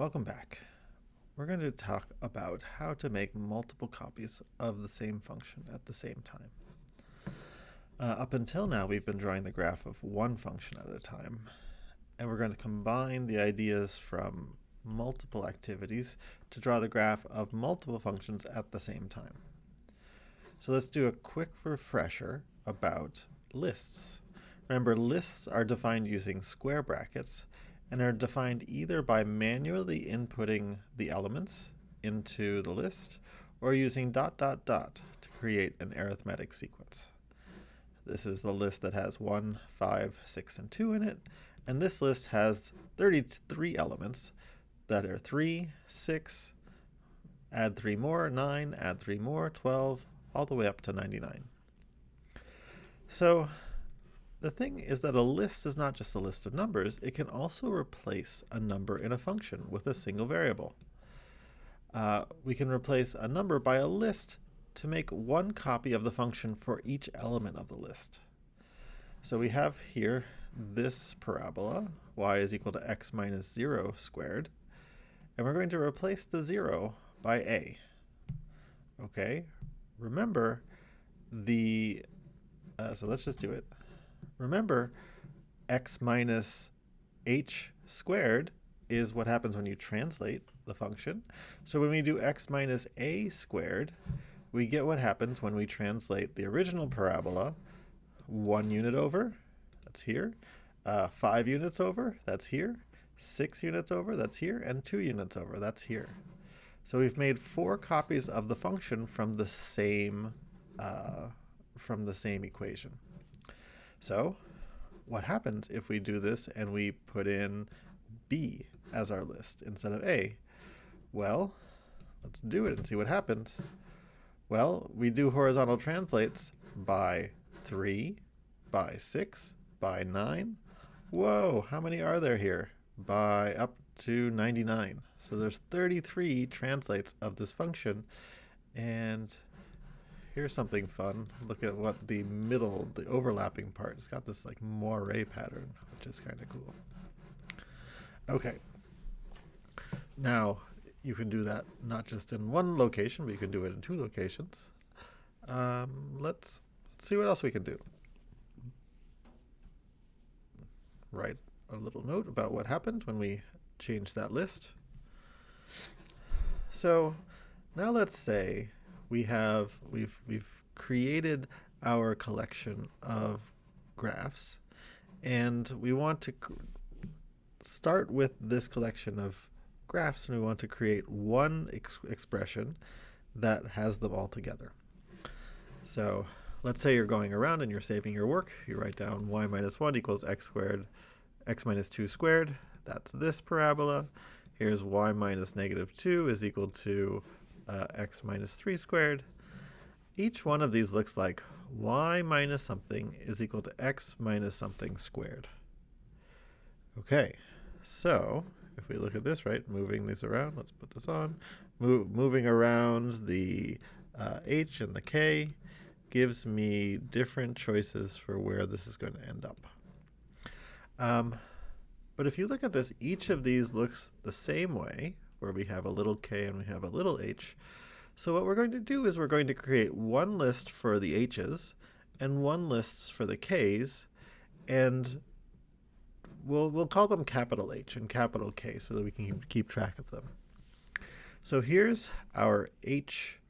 Welcome back. We're going to talk about how to make multiple copies of the same function at the same time. Up until now, we've been drawing the graph of one function at a time, and we're going to combine the ideas from multiple activities to draw the graph of multiple functions at the same time. So let's do a quick refresher about lists. Remember, lists are defined using square brackets and are defined either by manually inputting the elements into the list or using ... to create an arithmetic sequence. This is the list that has 1, 5, 6, and 2 in it, and this list has 33 elements that are 3, 6, add 3 more, 9, add 3 more, 12, all the way up to 99. So the thing is that a list is not just a list of numbers, it can also replace a number in a function with a single variable. We can replace a number by a list to make one copy of the function for each element of the list. So we have here this parabola, y is equal to x minus 0 squared, and we're going to replace the 0 by a. Okay, remember so let's just do it. Remember, x minus h squared is what happens when you translate the function. So when we do x minus a squared, we get what happens when we translate the original parabola 1 unit over, that's here, 5 units over, that's here, 6 units over, that's here, and 2 units over, that's here. So we've made 4 copies of the function from the same equation. So what happens if we do this and we put in b as our list instead of a? Well, let's do it and see what happens. Well, we do horizontal translates by 3, by 6, by 9. Whoa, how many are there here? By up to 99. So there's 33 translates of this function, and here's something fun. Look at what the overlapping part, it's got this like moire pattern, which is kind of cool. Okay. Now, you can do that not just in one location, but you can do it in 2 locations. Let's see what else we can do. Write a little note about what happened when we changed that list. So now let's say we've created our collection of graphs, and we want to start with this collection of graphs, and we want to create one expression that has them all together. So let's say you're going around and you're saving your work. You write down y minus 1 equals x squared, x minus 2 squared. That's this parabola. Here's y minus negative 2 is equal to x minus 3 squared. Each one of these looks like y minus something is equal to x minus something squared. Okay, so if we look at this, right, moving these around, let's put this on. Moving around the h and the k gives me different choices for where this is going to end up. But if you look at this, each of these looks the same way, where we have a little k and we have a little h. So what we're going to do is we're going to create one list for the h's and one list for the k's, and we'll call them capital H and capital K so that we can keep track of them. So here's our h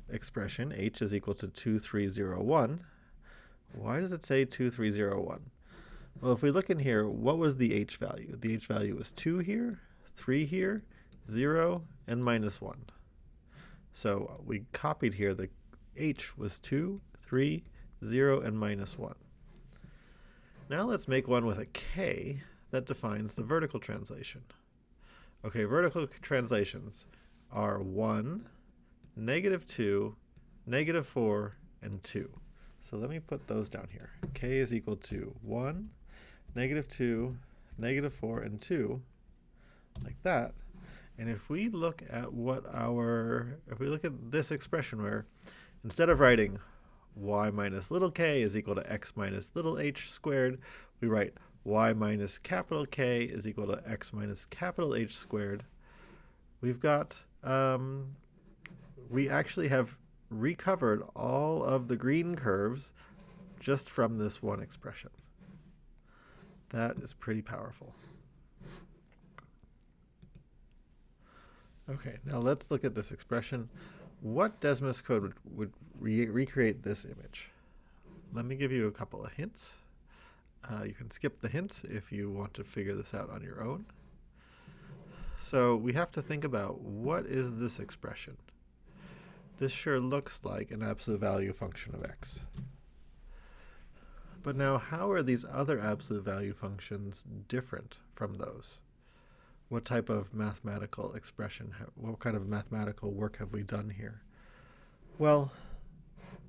expression. H is equal to 2301. Why does it say 2301? Well, if we look in here, what was the h value? The h value was 2 here, 3 here, 0, and minus 1. So we copied here, the h was 2, 3, 0, and minus 1. Now let's make one with a k that defines the vertical translation. Okay, vertical translations are 1, negative 2, negative 4, and 2. So let me put those down here. K is equal to 1, negative 2, negative 4, and 2, like that. And if we look at if we look at this expression where instead of writing y minus little k is equal to x minus little h squared, we write y minus capital K is equal to x minus capital H squared, we've got, we actually have recovered all of the green curves just from this one expression. That is pretty powerful. Okay, now let's look at this expression. What Desmos code would recreate this image? Let me give you a couple of hints. You can skip the hints if you want to figure this out on your own. So we have to think about, what is this expression? This sure looks like an absolute value function of x. But now, how are these other absolute value functions different from those? What type of mathematical expression, what kind of mathematical work have we done here? Well,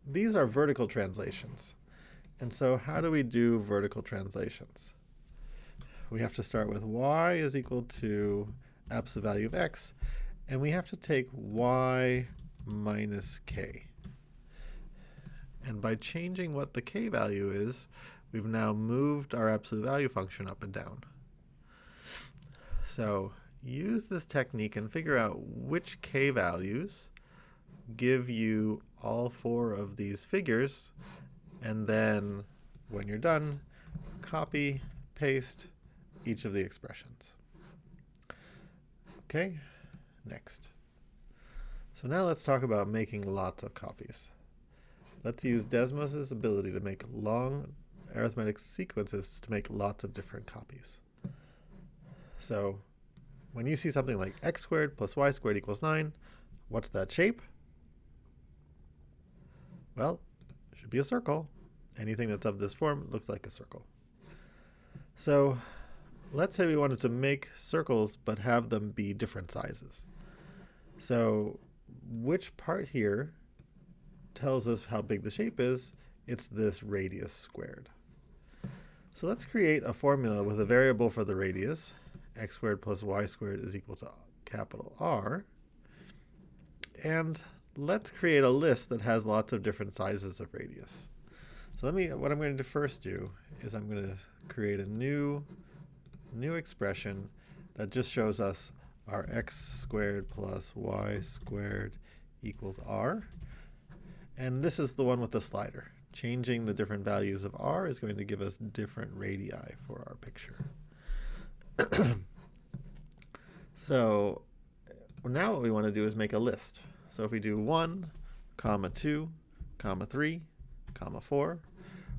these are vertical translations. And so how do we do vertical translations? We have to start with y is equal to absolute value of x, and we have to take y minus k. And by changing what the k value is, we've now moved our absolute value function up and down. So use this technique and figure out which k values give you all four of these figures, and then when you're done, copy, paste each of the expressions. Okay, next. So now let's talk about making lots of copies. Let's use Desmos' ability to make long arithmetic sequences to make lots of different copies. So when you see something like x squared plus y squared equals 9, what's that shape? Well, it should be a circle. Anything that's of this form looks like a circle. So let's say we wanted to make circles but have them be different sizes. So which part here tells us how big the shape is? It's this radius squared. So let's create a formula with a variable for the radius. X squared plus y squared is equal to capital R. And let's create a list that has lots of different sizes of radius. So what I'm going to first do is I'm going to create a new expression that just shows us our x squared plus y squared equals r. And this is the one with the slider. Changing the different values of r is going to give us different radii for our picture. So now what we want to do is make a list. So if we do 1, comma 2, comma 3, comma 4,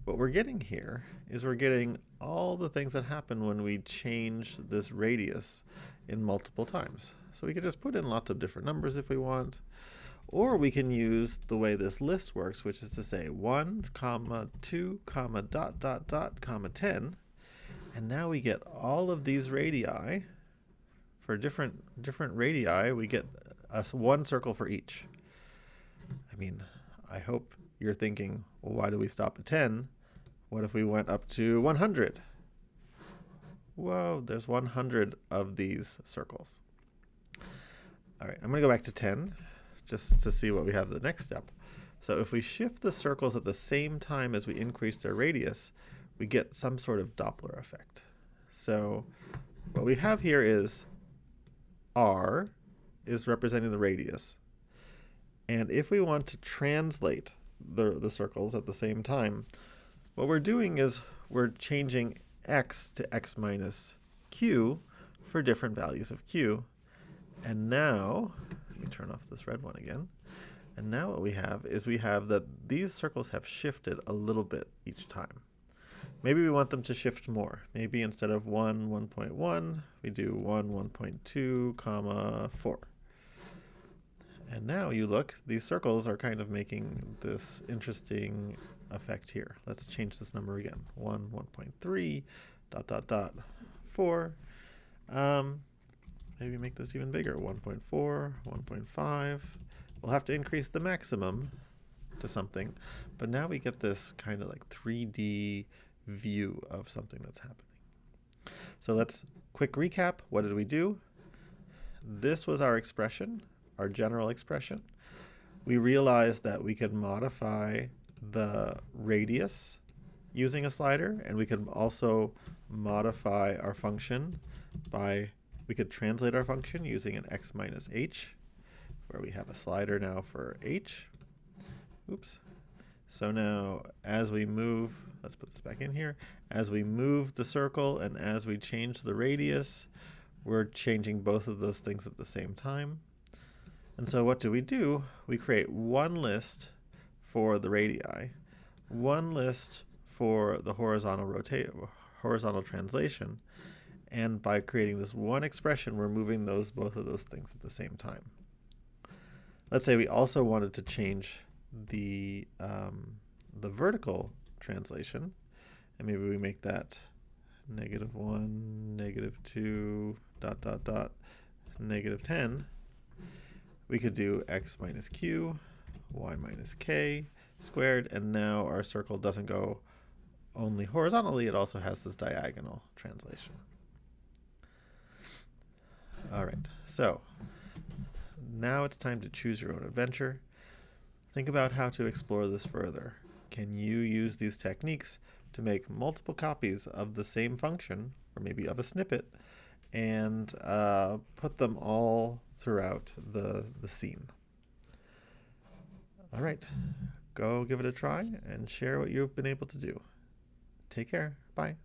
what we're getting here is we're getting all the things that happen when we change this radius in multiple times. So we could just put in lots of different numbers if we want, or we can use the way this list works, which is to say 1, comma 2, comma dot dot dot, comma 10, and now we get all of these radii. For different radii, we get one circle for each. I mean, I hope you're thinking, well, why do we stop at 10? What if we went up to 100? Whoa, there's 100 of these circles. All right, I'm going to go back to 10 just to see what we have the next step. So if we shift the circles at the same time as we increase their radius, we get some sort of Doppler effect. So what we have here is R is representing the radius. And if we want to translate the circles at the same time, what we're doing is we're changing x to x minus q for different values of q. And now, let me turn off this red one again. And now what we have is we have that these circles have shifted a little bit each time. Maybe we want them to shift more. Maybe instead of 1, 1.1, we do 1, 1.2, comma 4. And now you look, these circles are kind of making this interesting effect here. Let's change this number again. 1, 1.3, dot, dot, dot, 4. Maybe make this even bigger. 1.4, 1.5. We'll have to increase the maximum to something. But now we get this kind of like 3D view of something that's happening. So let's quick recap. What did we do? This was our expression, our general expression. We realized that we could modify the radius using a slider, and we could also modify our function by, we could translate our function using an x minus h, where we have a slider now for h. Oops. So now as we move, let's put this back in here, as we move the circle and as we change the radius, we're changing both of those things at the same time. And so what do? We create one list for the radii, one list for the horizontal translation, and by creating this one expression, we're moving both of those things at the same time. Let's say we also wanted to change the vertical translation, and maybe we make that -1, -2, ... -10. We could do x minus q, y minus k squared, and now our circle doesn't go only horizontally, it also has this diagonal translation. All right, so now it's time to choose your own adventure. Think about how to explore this further. Can you use these techniques to make multiple copies of the same function, or maybe of a snippet, and put them all throughout the scene? All right, go give it a try and share what you've been able to do. Take care. Bye.